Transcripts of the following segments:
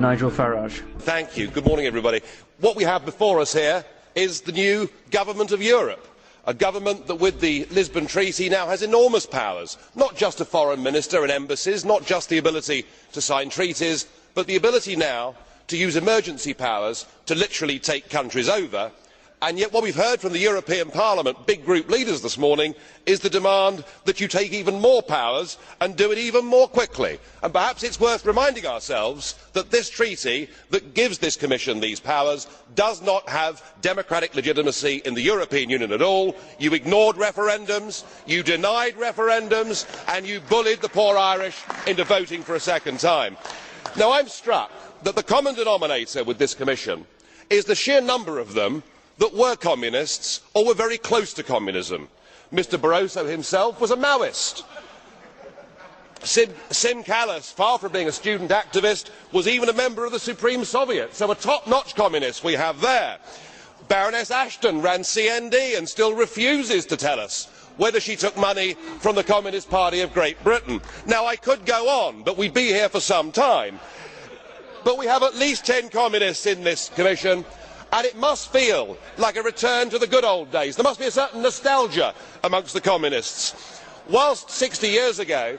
Nigel Farage. Thank you. Good morning, everybody. What we have before us here is the new government of Europe, a government that with the Lisbon Treaty now has enormous powers, not just a foreign minister and embassies, not just the ability to sign treaties, but the ability now to use emergency powers to literally take countries over. And yet what we have heard from the European Parliament big group leaders this morning is the demand that you take even more powers and do it even more quickly. And perhaps it is worth reminding ourselves that this treaty that gives this Commission these powers does not have democratic legitimacy in the European Union at all. You ignored referendums, you denied referendums, and you bullied the poor Irish into voting for a second time. Now I am struck that the common denominator with this Commission is the sheer number of them that were communists or were very close to communism. Mr Barroso himself was a Maoist. Sim Kallas, far from being a student activist, was even a member of the Supreme Soviet, so a top-notch communist we have there. Baroness Ashton ran CND and still refuses to tell us whether she took money from the Communist Party of Great Britain. Now I could go on, but we'd be here for some time. But we have at least 10 communists in this Commission, and it must feel like a return to the good old days. There must be a certain nostalgia amongst the communists. Whilst 60 years ago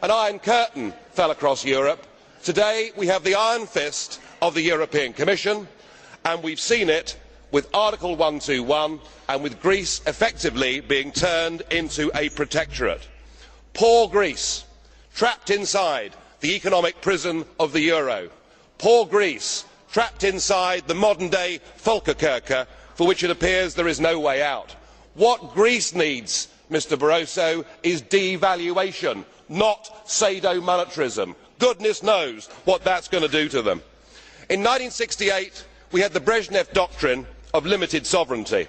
an iron curtain fell across Europe, today we have the iron fist of the European Commission, and we have seen it with Article 121 and with Greece effectively being turned into a protectorate. Poor Greece, trapped inside the economic prison of the euro. Poor Greece, trapped inside the modern day Volkerkerker, for which it appears there is no way out. What Greece needs, Mr Barroso, is devaluation, not sadomonetarism. Goodness knows what that is going to do to them. In 1968 we had the Brezhnev doctrine of limited sovereignty.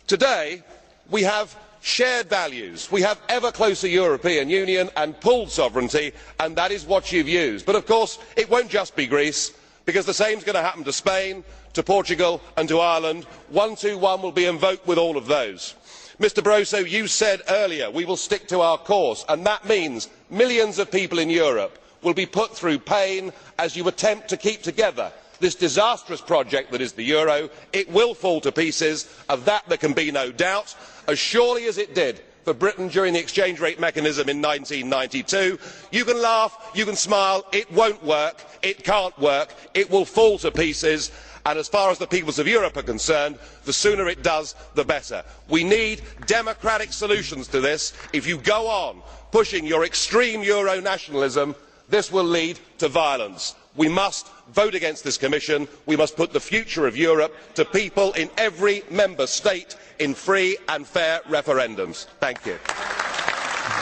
Today we have shared values, we have ever closer European Union and pooled sovereignty, and that is what you have used. But of course it will not just be Greece, because the same is going to happen to Spain, to Portugal and to Ireland. 121 will be invoked with all of those. Mr Barroso, you said earlier we will stick to our course, and that means millions of people in Europe will be put through pain as you attempt to keep together this disastrous project that is the euro. It will fall to pieces, of that there can be no doubt, as surely as it did for Britain during the exchange rate mechanism in 1992. You can laugh, you can smile, it will not work, it cannot work, it will fall to pieces, and as far as the peoples of Europe are concerned, the sooner it does the better. We need democratic solutions to this. If you go on pushing your extreme euro nationalism, this will lead to violence. We must vote against this Commission. We must put the future of Europe to people in every member state in free and fair referendums. Thank you.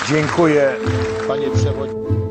Dziękuję, panie przewodniczący.